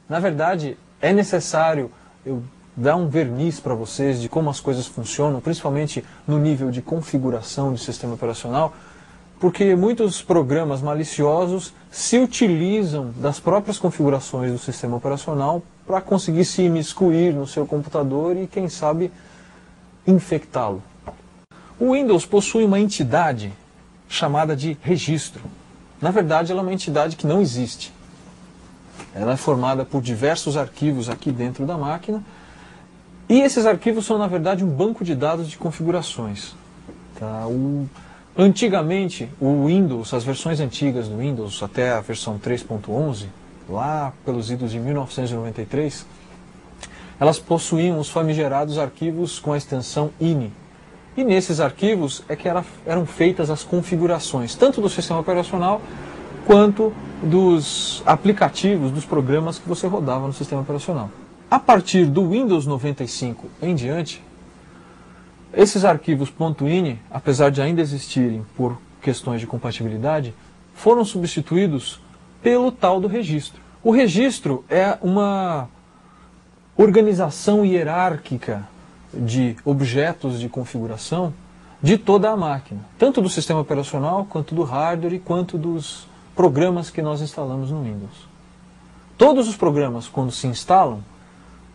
Na verdade, é necessário eu dar um verniz para vocês de como as coisas funcionam, principalmente no nível de configuração de sistema operacional, porque muitos programas maliciosos se utilizam das próprias configurações do sistema operacional para conseguir se imiscuir no seu computador e, quem sabe, infectá-lo. O Windows possui uma entidade chamada de registro. Na verdade, ela é uma entidade que não existe. Ela é formada por diversos arquivos aqui dentro da máquina, e esses arquivos são, na verdade, um banco de dados de configurações. Tá? Antigamente, o Windows, as versões antigas do Windows, até a versão 3.11, lá pelos idos de 1993, elas possuíam os famigerados arquivos com a extensão INI. E nesses arquivos é que eram feitas as configurações, tanto do sistema operacional quanto dos aplicativos, dos programas que você rodava no sistema operacional. A partir do Windows 95 em diante, esses arquivos .ini, apesar de ainda existirem por questões de compatibilidade, foram substituídos pelo tal do registro. O registro é uma organização hierárquica de objetos de configuração de toda a máquina, tanto do sistema operacional, quanto do hardware, quanto dos programas que nós instalamos no Windows. Todos os programas, quando se instalam,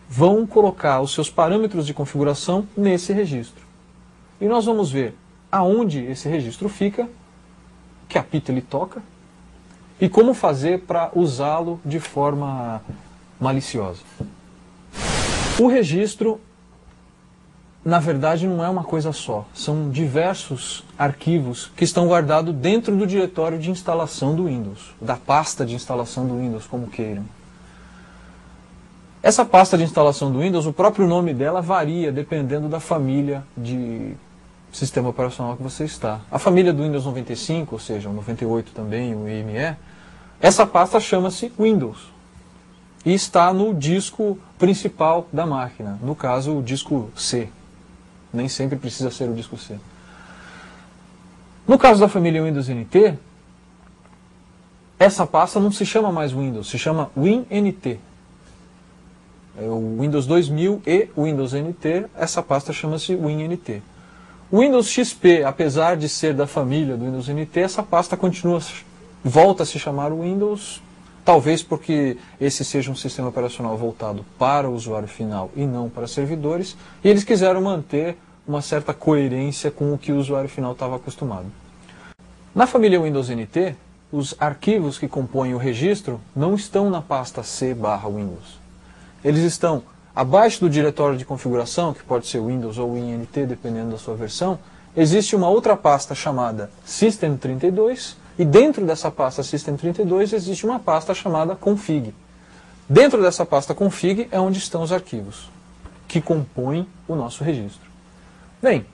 vão colocar os seus parâmetros de configuração nesse registro. E nós vamos ver aonde esse registro fica, que apito ele toca, e como fazer para usá-lo de forma maliciosa. O registro, na verdade, não é uma coisa só. São diversos arquivos que estão guardados dentro do diretório de instalação do Windows, da pasta de instalação do Windows, como queiram. Essa pasta de instalação do Windows, o próprio nome dela varia dependendo da família de sistema operacional que você está. A família do Windows 95, ou seja, o 98 também, o IME, essa pasta chama-se Windows e está no disco principal da máquina, no caso o disco C. Nem sempre precisa ser o disco C. No caso da família Windows NT, essa pasta não se chama mais Windows, se chama WinNT. O Windows 2000 e o Windows NT, essa pasta chama-se WinNT. O Windows XP, apesar de ser da família do Windows NT, essa pasta volta a se chamar Windows, talvez porque esse seja um sistema operacional voltado para o usuário final e não para servidores, e eles quiseram manter uma certa coerência com o que o usuário final estava acostumado. Na família Windows NT, os arquivos que compõem o registro não estão na pasta C/Windows. Eles estão abaixo do diretório de configuração, que pode ser Windows ou WinNT, dependendo da sua versão. Existe uma outra pasta chamada System32, e dentro dessa pasta System32 existe uma pasta chamada Config. Dentro dessa pasta Config é onde estão os arquivos que compõem o nosso registro. Bem,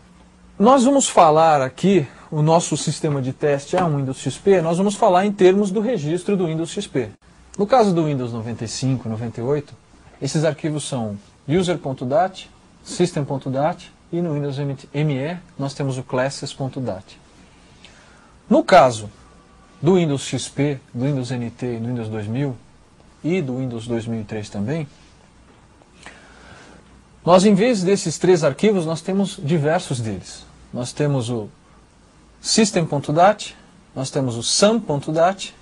nós vamos falar aqui, o nosso sistema de teste é um Windows XP, nós vamos falar em termos do registro do Windows XP. No caso do Windows 95 e 98, esses arquivos são user.dat, system.dat e no Windows ME nós temos o classes.dat. No caso do Windows XP, do Windows NT e do Windows 2000 e do Windows 2003 também, nós, em vez desses três arquivos, nós temos diversos deles. Nós temos o system.dat, nós temos o sum.dat,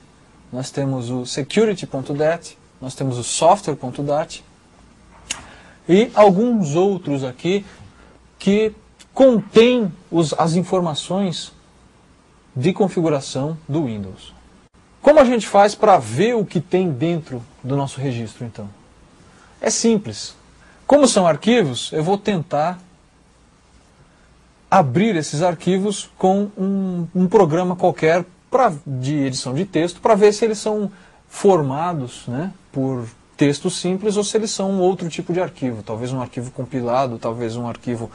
nós temos o security.dat, nós temos o software.dat e alguns outros aqui que contêm as informações de configuração do Windows. Como a gente faz para ver o que tem dentro do nosso registro, então? É simples. Como são arquivos, eu vou tentar abrir esses arquivos com um programa qualquer de edição de texto para ver se eles são formados, né, por texto simples ou se eles são um outro tipo de arquivo. Talvez um arquivo compilado, talvez um arquivo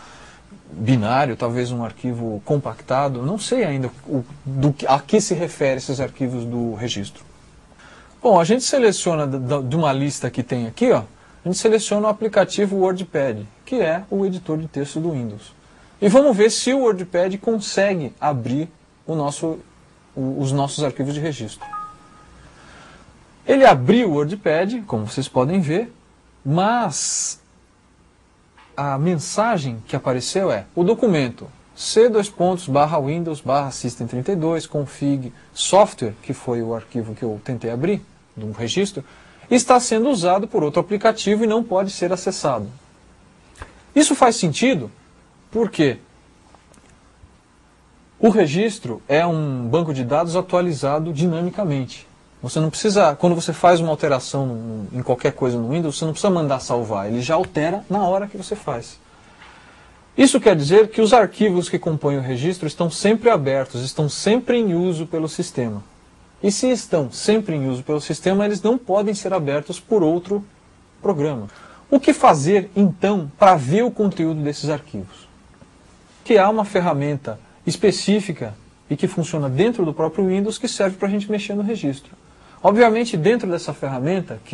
binário, talvez um arquivo compactado. Não sei ainda a que se refere esses arquivos do registro. Bom, a gente seleciona de uma lista que tem aqui, ó, a gente seleciona o aplicativo WordPad, que é o editor de texto do Windows. E vamos ver se o WordPad consegue abrir os nossos arquivos de registro. Ele abriu o WordPad, como vocês podem ver, mas a mensagem que apareceu é: o documento c:/windows/system32 config software, que foi o arquivo que eu tentei abrir, do registro, está sendo usado por outro aplicativo e não pode ser acessado. Isso faz sentido porque o registro é um banco de dados atualizado dinamicamente. Você não precisa, quando você faz uma alteração em qualquer coisa no Windows, você não precisa mandar salvar, ele já altera na hora que você faz. Isso quer dizer que os arquivos que compõem o registro estão sempre abertos, estão sempre em uso pelo sistema. E se estão sempre em uso pelo sistema, eles não podem ser abertos por outro programa. O que fazer, então, para ver o conteúdo desses arquivos? Que há uma ferramenta específica e que funciona dentro do próprio Windows que serve para a gente mexer no registro. Obviamente, dentro dessa ferramenta, que